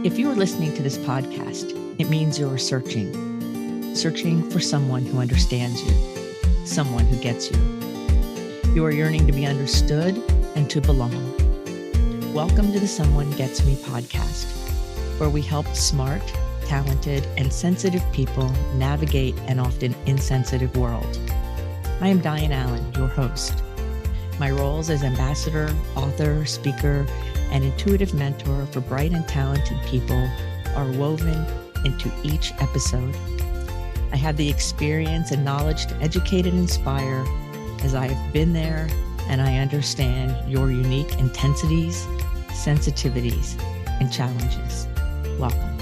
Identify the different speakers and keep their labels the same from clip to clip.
Speaker 1: If you are listening to this podcast, it means you're searching for someone who understands you, someone who gets you. You are yearning to be understood and to belong. Welcome to the Someone Gets Me podcast, where we help smart, talented, and sensitive people navigate an often insensitive world. I am Diane Allen, your host. My roles as ambassador, author, speaker, and intuitive mentor for bright and talented people are woven into each episode. I have the experience and knowledge to educate and inspire, as I have been there and I understand your unique intensities, sensitivities, and challenges. Welcome.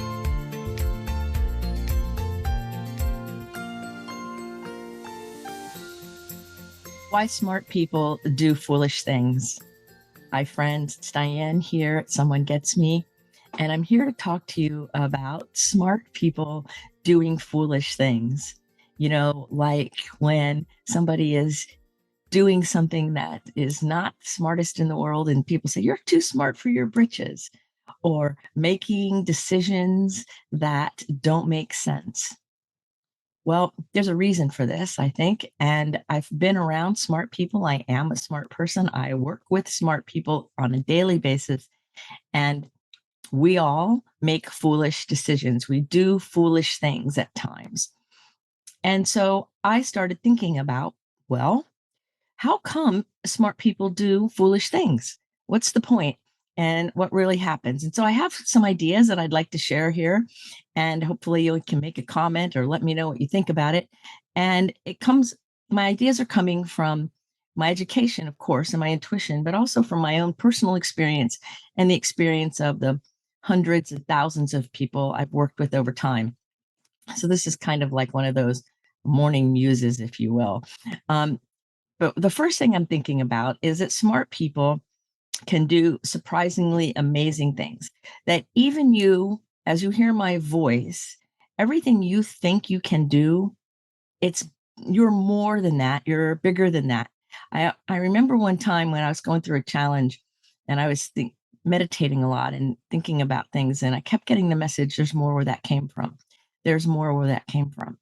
Speaker 1: Why smart people do foolish things. Hi friends, it's Diane here at Someone Gets Me, and I'm here to talk to you about smart people doing foolish things. You know, like when somebody is doing something that is not the smartest in the world and people say, you're too smart for your britches, or making decisions that don't make sense. Well, there's a reason for this, I think. And I've been around smart people. I am a smart person. I work with smart people on a daily basis. And we all make foolish decisions. We do foolish things at times. And so I started thinking about, well, how come smart people do foolish things? What's the point? And what really happens? And so I have some ideas that I'd like to share here, and hopefully you can make a comment or let me know what you think about it. And my ideas are coming from my education, of course, and my intuition, but also from my own personal experience and the experience of the hundreds of thousands of people I've worked with over time. So this is kind of like one of those morning muses, if you will. But the first thing I'm thinking about is that smart people can do surprisingly amazing things that even you, as you hear my voice, everything you think you can do, you're more than that. You're bigger than that. I remember one time when I was going through a challenge and I was meditating a lot and thinking about things, and I kept getting the message, there's more where that came from. There's more where that came from.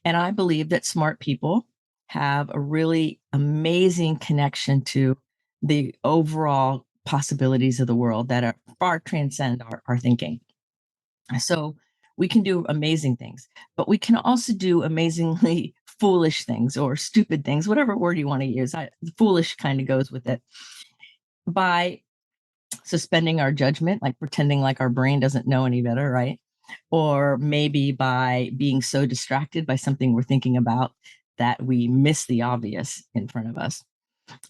Speaker 1: And I believe that smart people have a really amazing connection to the overall possibilities of the world that are far transcend our thinking. So we can do amazing things, but we can also do amazingly foolish things or stupid things, whatever word you want to use. Foolish kind of goes with it. By suspending our judgment, like pretending like our brain doesn't know any better, right? Or maybe by being so distracted by something we're thinking about that we miss the obvious in front of us,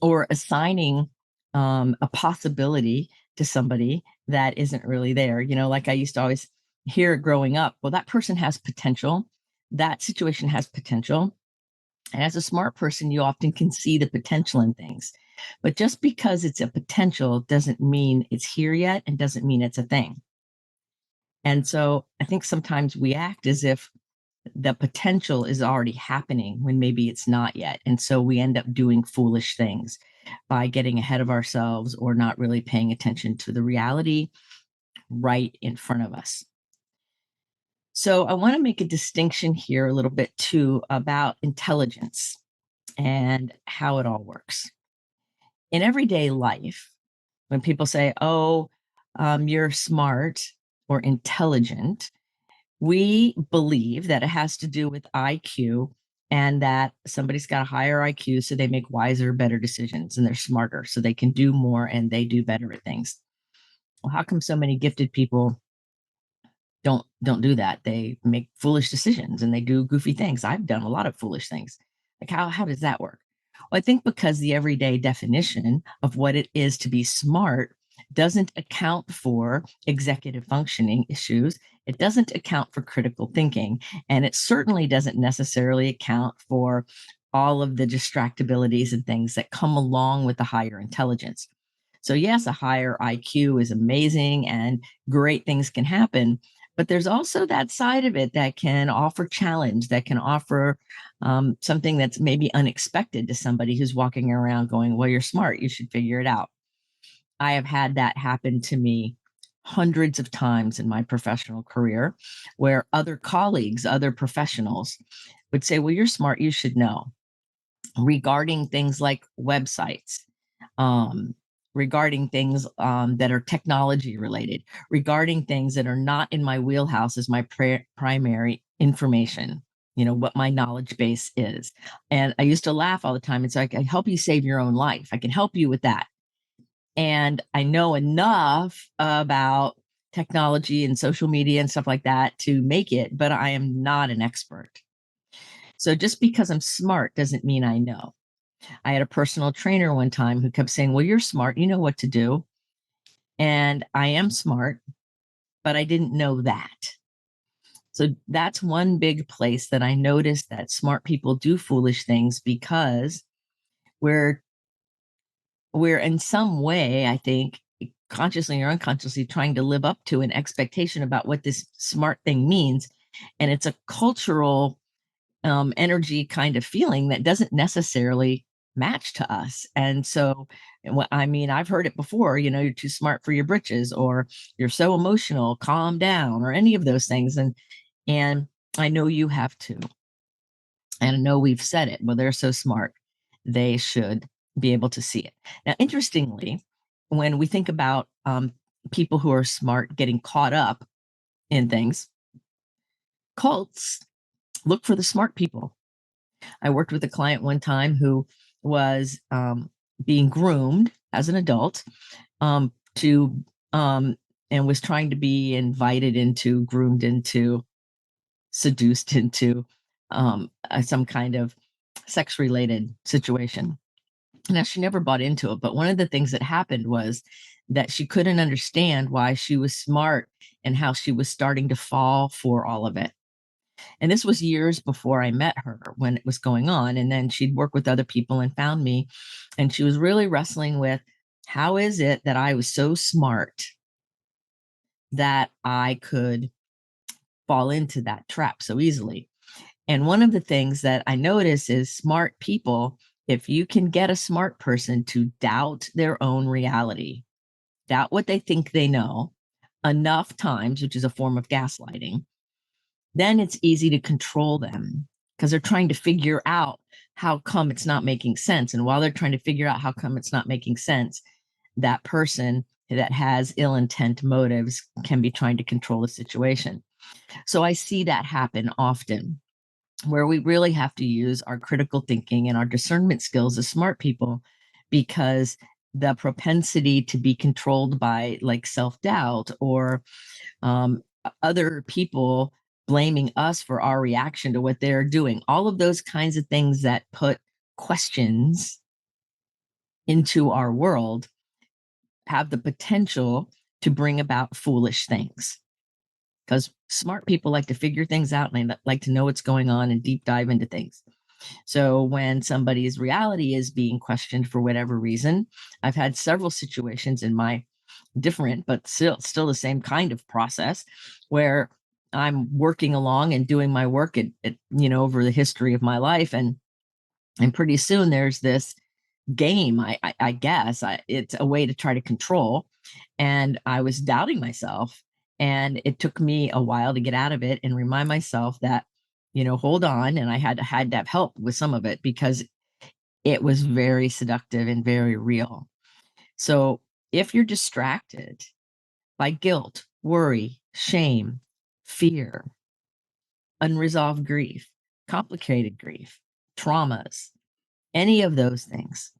Speaker 1: or assigning a possibility to somebody that isn't really there. You know, like I used to always hear growing up, well, that person has potential. That situation has potential. And as a smart person, you often can see the potential in things. But just because it's a potential doesn't mean it's here yet and doesn't mean it's a thing. And so I think sometimes we act as if the potential is already happening when maybe it's not yet. And so we end up doing foolish things by getting ahead of ourselves or not really paying attention to the reality right in front of us. So I want to make a distinction here a little bit too about intelligence and how it all works. In everyday life, when people say, oh, you're smart or intelligent, we believe that it has to do with IQ and that somebody's got a higher IQ, so they make wiser, better decisions and they're smarter, so they can do more and they do better at things. Well, how come so many gifted people don't do that? They make foolish decisions and they do goofy things. I've done a lot of foolish things. Like how does that work? Well, I think because the everyday definition of what it is to be smart doesn't account for executive functioning issues. It doesn't account for critical thinking, and it certainly doesn't necessarily account for all of the distractibilities and things that come along with the higher intelligence. So yes, a higher IQ is amazing and great things can happen, but there's also that side of it that can offer challenge, that can offer something that's maybe unexpected to somebody who's walking around going, well, you're smart, you should figure it out. I have had that happen to me hundreds of times in my professional career where other colleagues, other professionals would say, well, you're smart, you should know, regarding things like websites, um, regarding things that are technology related, regarding things that are not in my wheelhouse as my primary information, what my knowledge base is. And I used to laugh all the time. It's like, I help you save your own life. I can help you with that. And I know enough about technology and social media and stuff like that to make it, but I am not an expert. So just because I'm smart doesn't mean I know. I had a personal trainer one time who kept saying, well, you're smart, you know what to do. And I am smart, but I didn't know that. So that's one big place that I noticed that smart people do foolish things, because we're in some way, I think, consciously or unconsciously, trying to live up to an expectation about what this smart thing means. And it's a cultural energy kind of feeling that doesn't necessarily match to us. And so, I mean, I've heard it before, you're too smart for your britches, or you're so emotional, calm down, or any of those things. And I know you have too. And I know we've said it, well, they're so smart, they should be able to see it. Now, interestingly, when we think about people who are smart getting caught up in things, cults look for the smart people. I worked with a client one time who was being groomed as an adult to and was trying to be invited into, groomed into, seduced into some kind of sex related situation. Now, she never bought into it, but one of the things that happened was that she couldn't understand why she was smart and how she was starting to fall for all of it. And this was years before I met her when it was going on. And then she'd work with other people and found me. And she was really wrestling with, how is it that I was so smart that I could fall into that trap so easily? And one of the things that I notice is smart people, if you can get a smart person to doubt their own reality, doubt what they think they know enough times, which is a form of gaslighting, then it's easy to control them, because they're trying to figure out how come it's not making sense. And while they're trying to figure out how come it's not making sense, that person that has ill intent motives can be trying to control the situation. So I see that happen often, where we really have to use our critical thinking and our discernment skills as smart people, because the propensity to be controlled by like self-doubt or other people blaming us for our reaction to what they're doing, all of those kinds of things that put questions into our world, have the potential to bring about foolish things. Because smart people like to figure things out and they like to know what's going on and deep dive into things. So when somebody's reality is being questioned for whatever reason, I've had several situations in my different, but still the same kind of process, where I'm working along and doing my work over the history of my life. And pretty soon there's this game, I guess it's a way to try to control. And I was doubting myself, and it took me a while to get out of it and remind myself that, hold on. And I had to have help with some of it, because it was very seductive and very real. So if you're distracted by guilt, worry, shame, fear, unresolved grief, complicated grief, traumas, any of those things,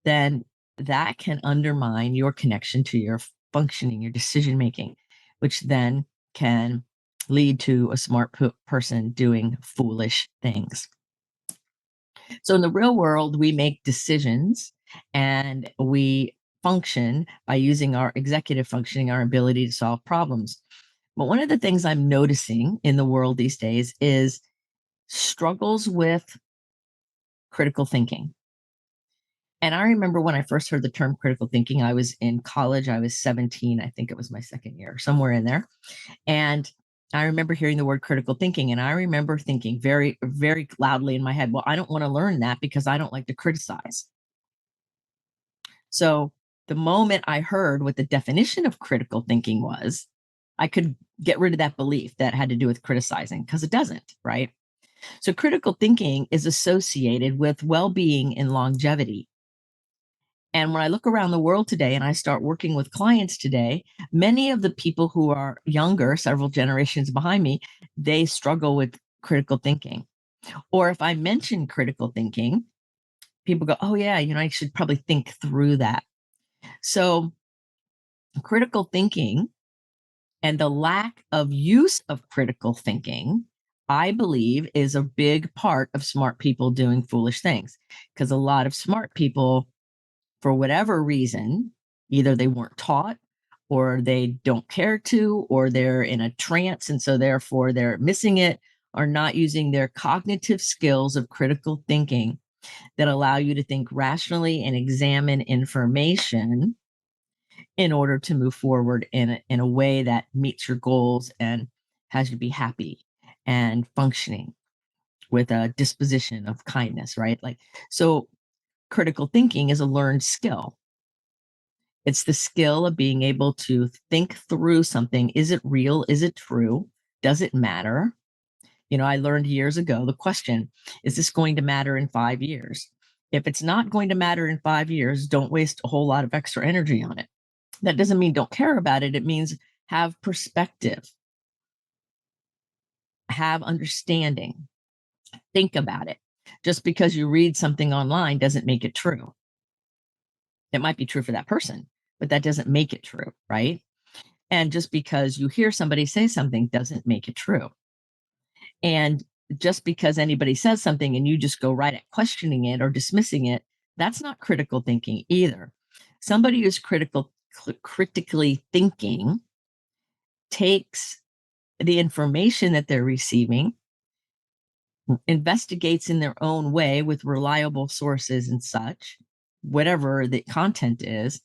Speaker 1: then that can undermine your connection to your functioning, your decision making, which then can lead to a smart person doing foolish things. So in the real world, we make decisions and we function by using our executive functioning, our ability to solve problems. But one of the things I'm noticing in the world these days is struggles with critical thinking. And I remember when I first heard the term critical thinking, I was in college. I was 17. I think it was my second year, somewhere in there. And I remember hearing the word critical thinking. And I remember thinking very, very loudly in my head, well, I don't want to learn that because I don't like to criticize. So The moment I heard what the definition of critical thinking was, I could get rid of that belief that had to do with criticizing, because it doesn't, right? So critical thinking is associated with well-being and longevity. And when I look around the world today and I start working with clients today, many of the people who are younger, several generations behind me, they struggle with critical thinking. Or if I mention critical thinking, people go, oh, yeah, I should probably think through that. So critical thinking and the lack of use of critical thinking, I believe, is a big part of smart people doing foolish things. Because a lot of smart people, for whatever reason, either they weren't taught or they don't care to, or they're in a trance. And so therefore they're missing it, or not using their cognitive skills of critical thinking that allow you to think rationally and examine information in order to move forward in a way that meets your goals and has you be happy and functioning with a disposition of kindness, right? So critical thinking is a learned skill. It's the skill of being able to think through something. Is it real? Is it true? Does it matter? I learned years ago the question, is this going to matter in 5 years? If it's not going to matter in 5 years, don't waste a whole lot of extra energy on it. That doesn't mean don't care about it. It means have perspective, have understanding, think about it. Just because you read something online doesn't make it true. It might be true for that person, but that doesn't make it true, right? And just because you hear somebody say something doesn't make it true. And just because anybody says something and you just go right at questioning it or dismissing it, that's not critical thinking either. Somebody who's critically thinking takes the information that they're receiving, investigates in their own way with reliable sources and such, whatever the content is,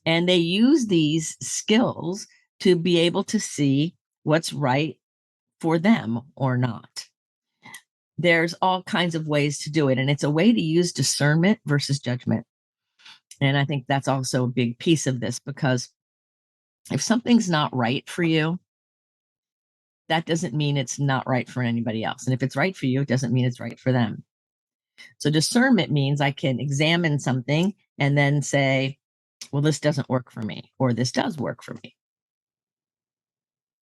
Speaker 1: and they use these skills to be able to see what's right for them or not. There's all kinds of ways to do it, and it's a way to use discernment versus judgment. And I think that's also a big piece of this, because if something's not right for you, that doesn't mean it's not right for anybody else. And if it's right for you, it doesn't mean it's right for them. So discernment means I can examine something and then say, well, this doesn't work for me, or this does work for me.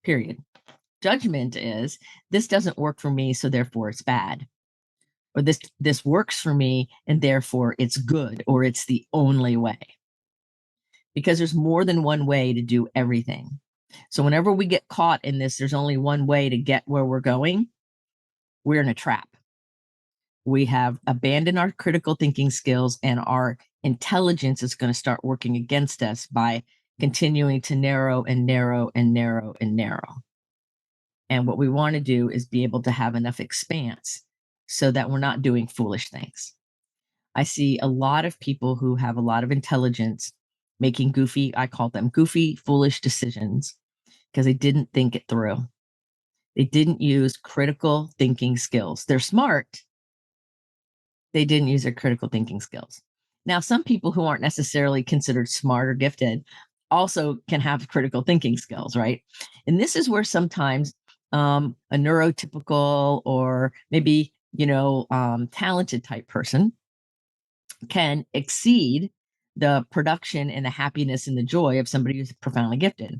Speaker 1: Period. Judgment is this doesn't work for me, so therefore it's bad. Or this works for me and therefore it's good, or it's the only way. Because there's more than one way to do everything. So whenever we get caught in this, there's only one way to get where we're going, we're in a trap. We have abandoned our critical thinking skills, and our intelligence is going to start working against us by continuing to narrow and narrow and narrow and narrow. And what we want to do is be able to have enough expanse so that we're not doing foolish things. I see a lot of people who have a lot of intelligence making goofy, I call them goofy, foolish decisions, because they didn't think it through. They didn't use critical thinking skills. They're smart. They didn't use their critical thinking skills. Now, some people who aren't necessarily considered smart or gifted also can have critical thinking skills, right? And this is where sometimes a neurotypical or maybe, talented type person can exceed the production and the happiness and the joy of somebody who's profoundly gifted.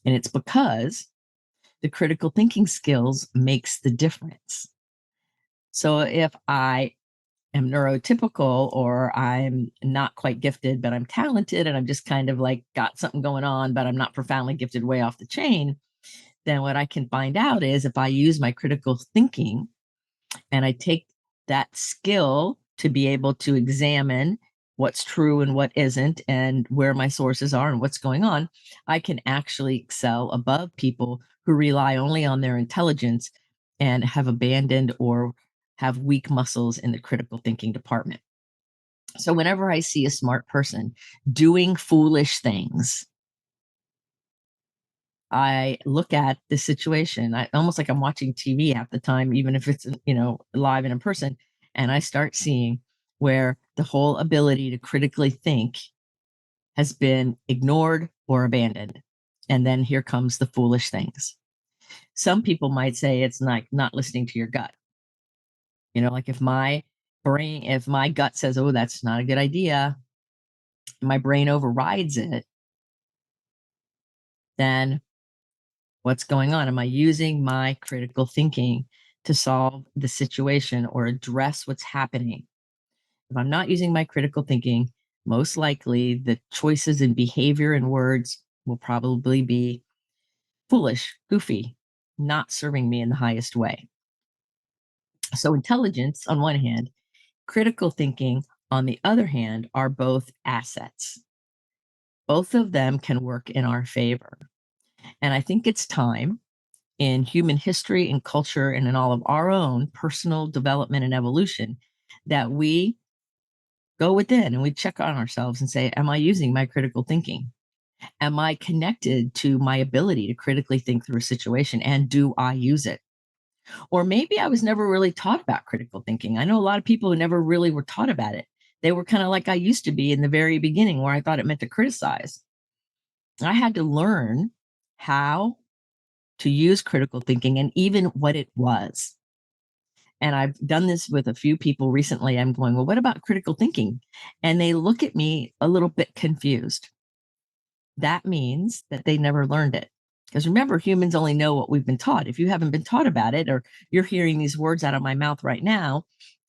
Speaker 1: And it's because the critical thinking skills makes the difference. So if I am neurotypical, or I'm not quite gifted, but I'm talented, and I'm just kind of like got something going on, but I'm not profoundly gifted way off the chain, then what I can find out is if I use my critical thinking and I take that skill to be able to examine what's true and what isn't, and where my sources are and what's going on, I can actually excel above people who rely only on their intelligence and have abandoned or have weak muscles in the critical thinking department. So whenever I see a smart person doing foolish things, I look at the situation. I almost like I'm watching TV half the time, even if it's live and in person, and I start seeing where the whole ability to critically think has been ignored or abandoned. And then here comes the foolish things. Some people might say it's not listening to your gut. Like if my gut says, oh, that's not a good idea, my brain overrides it, then what's going on? Am I using my critical thinking to solve the situation or address what's happening? If I'm not using my critical thinking, most likely the choices in behavior and words will probably be foolish, goofy, not serving me in the highest way. So, intelligence on one hand, critical thinking on the other hand, are both assets. Both of them can work in our favor. And I think it's time in human history and culture and in all of our own personal development and evolution that we go within and we check on ourselves and say, am I using my critical thinking? Am I connected to my ability to critically think through a situation? And do I use it? Or maybe I was never really taught about critical thinking. I know a lot of people who never really were taught about it. They were kind of like I used to be in the very beginning, where I thought it meant to criticize. I had to learn how to use critical thinking and even what it was. And I've done this with a few people recently. I'm going, well, what about critical thinking? And they look at me a little bit confused. That means that they never learned it. Because remember, humans only know what we've been taught. If you haven't been taught about it, or you're hearing these words out of my mouth right now,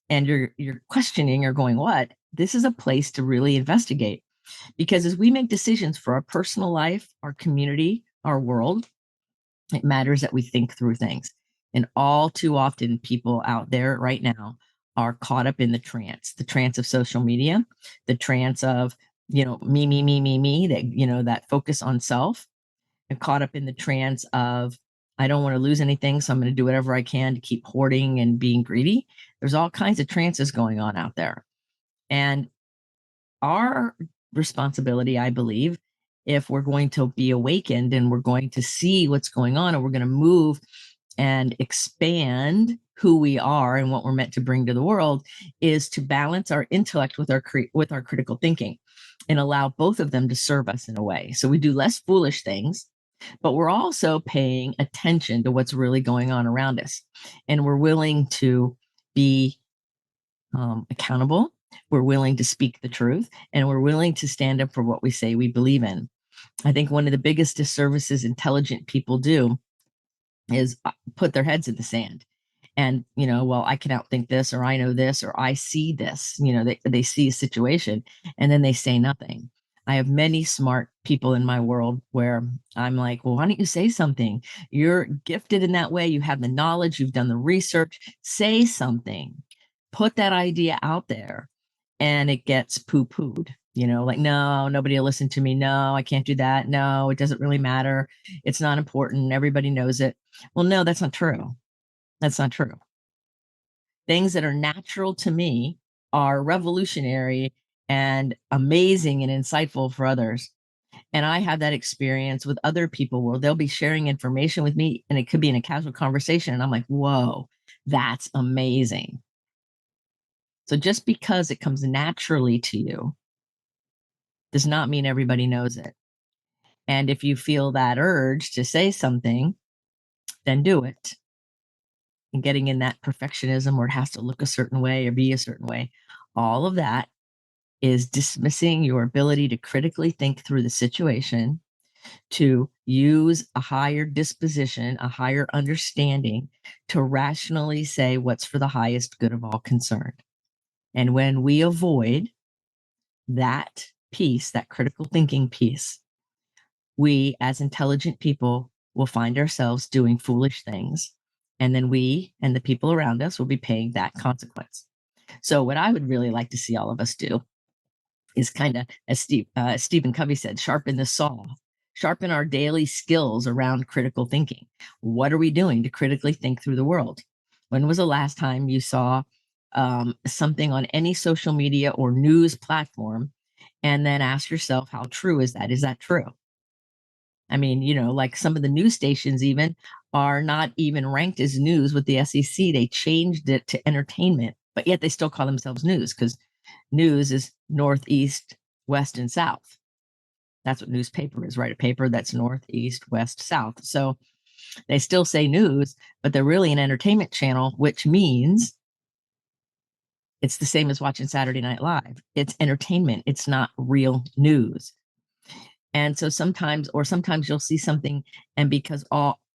Speaker 1: and you're questioning or going, what? This is a place to really investigate. Because as we make decisions for our personal life, our community, our world, it matters that we think through things. And all too often, people out there right now are caught up in the trance of social media, the trance of, me, that focus on self, and caught up in the trance of, I don't want to lose anything, so I'm going to do whatever I can to keep hoarding and being greedy. There's all kinds of trances going on out there. And our responsibility, I believe, if we're going to be awakened and we're going to see what's going on and we're going to move and expand who we are and what we're meant to bring to the world, is to balance our intellect with our critical thinking and allow both of them to serve us in a way. So we do less foolish things, but we're also paying attention to what's really going on around us. And we're willing to be accountable. We're willing to speak the truth, and we're willing to stand up for what we say we believe in. I think one of the biggest disservices intelligent people do is put their heads in the sand. And, well, I can outthink this, or I know this, or I see this. They see a situation and then they say nothing. I have many smart people in my world where I'm like, well, why don't you say something? You're gifted in that way. You have the knowledge, you've done the research. Say something, put that idea out there, and it gets poo pooed. Like, no, nobody will listen to me. No, I can't do that. No, it doesn't really matter. It's not important. Everybody knows it. Well, no, that's not true. That's not true. Things that are natural to me are revolutionary and amazing and insightful for others. And I have that experience with other people where they'll be sharing information with me, and it could be in a casual conversation. And I'm like, whoa, that's amazing. So just because it comes naturally to you does not mean everybody knows it. And if you feel that urge to say something, then do it. And getting in that perfectionism where it has to look a certain way or be a certain way, all of that is dismissing your ability to critically think through the situation, to use a higher disposition, a higher understanding, to rationally say what's for the highest good of all concerned. And when we avoid that piece, that critical thinking piece, we as intelligent people will find ourselves doing foolish things. And then we and the people around us will be paying that consequence. So, what I would really like to see all of us do is kind of, as Stephen Covey said, sharpen the saw, sharpen our daily skills around critical thinking. What are we doing to critically think through the world? When was the last time you saw something on any social media or news platform and then ask yourself, how true is that? Is that true? I mean, like some of the news stations even are not even ranked as news with the SEC. They changed it to entertainment, but yet they still call themselves news because news is northeast, west, and south. That's what newspaper is, right? A paper that's north, east, west, south. So they still say news, but they're really an entertainment channel, which means it's the same as watching Saturday Night Live. It's entertainment. It's not real news. And so sometimes you'll see something, and because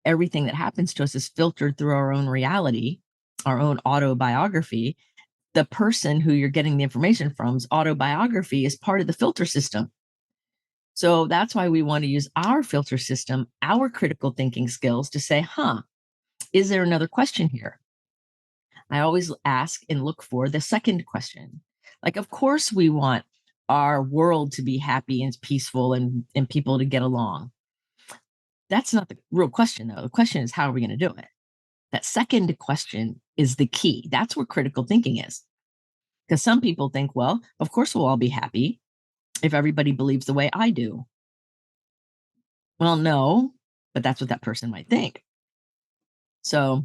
Speaker 1: everything that happens to us is filtered through our own reality, our own autobiography, the person who you're getting the information from's autobiography is part of the filter system. So that's why we want to use our filter system, our critical thinking skills to say, is there another question here? I always ask and look for the second question. Like, of course, we want our world to be happy and peaceful and people to get along. That's not the real question, though. The question is, how are we going to do it? That second question is the key. That's where critical thinking is. Because some people think, well, of course, we'll all be happy if everybody believes the way I do. Well, no, but that's what that person might think. So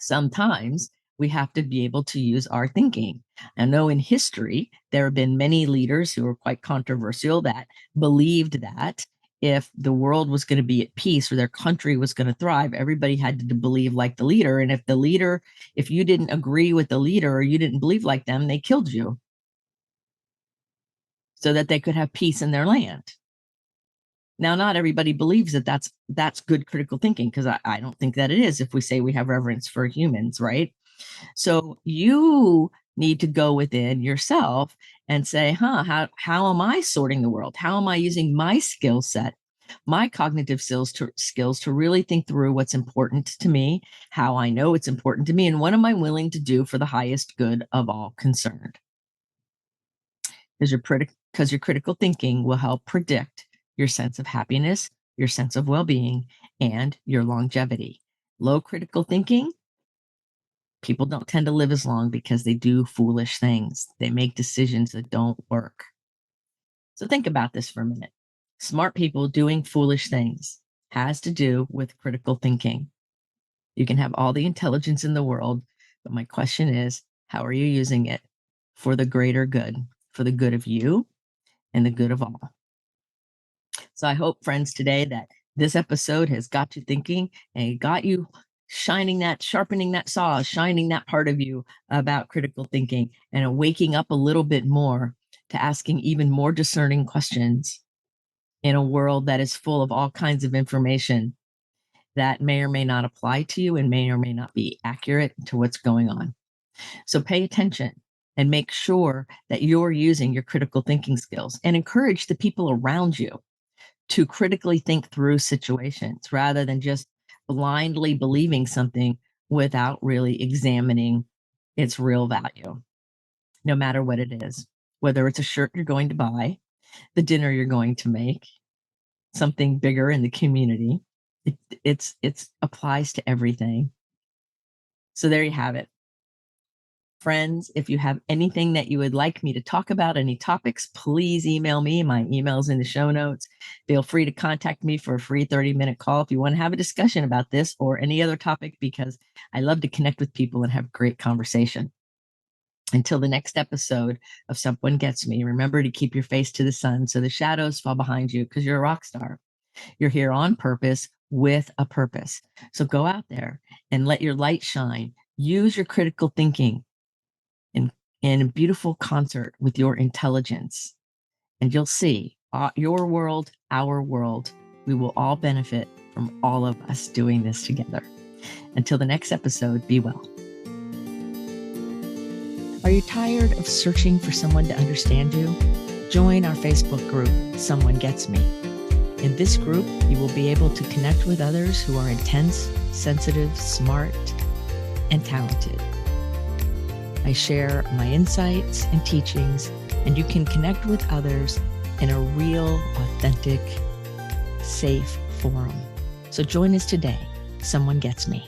Speaker 1: sometimes we have to be able to use our thinking. I know in history, there have been many leaders who were quite controversial that believed that if the world was going to be at peace or their country was going to thrive, everybody had to believe like the leader. And if you didn't agree with the leader or you didn't believe like them, they killed you so that they could have peace in their land. Now, not everybody believes that that's good critical thinking, because I don't think that it is if we say we have reverence for humans, right? So you need to go within yourself and say, how am I sorting the world? How am I using my skill set, my cognitive skills to really think through what's important to me, how I know it's important to me, and what am I willing to do for the highest good of all concerned? Because your critical thinking will help predict your sense of happiness, your sense of well-being, and your longevity. Low critical thinking, people don't tend to live as long because they do foolish things. They make decisions that don't work. So think about this for a minute. Smart people doing foolish things has to do with critical thinking. You can have all the intelligence in the world, but my question is, how are you using it for the greater good, for the good of you and the good of all? So I hope, friends, today that this episode has got you thinking and got you sharpening that saw, shining that part of you about critical thinking, and waking up a little bit more to asking even more discerning questions in a world that is full of all kinds of information that may or may not apply to you and may or may not be accurate to what's going on. So pay attention and make sure that you're using your critical thinking skills, and encourage the people around you to critically think through situations rather than just blindly believing something without really examining its real value, no matter what it is, whether it's a shirt you're going to buy, the dinner you're going to make, something bigger in the community. It's applies to everything. So there you have it. Friends, if you have anything that you would like me to talk about, any topics, please email me. My email's in the show notes. Feel free to contact me for a free 30-minute call if you want to have a discussion about this or any other topic, because I love to connect with people and have great conversation. Until the next episode of Someone Gets Me, remember to keep your face to the sun so the shadows fall behind you, because you're a rock star. You're here on purpose with a purpose. So go out there and let your light shine. Use your critical thinking in beautiful concert with your intelligence. And you'll see your world, our world, we will all benefit from all of us doing this together. Until the next episode, be well. Are you tired of searching for someone to understand you? Join our Facebook group, Someone Gets Me. In this group, you will be able to connect with others who are intense, sensitive, smart, and talented. I share my insights and teachings, and you can connect with others in a real, authentic, safe forum. So join us today. Someone Gets Me.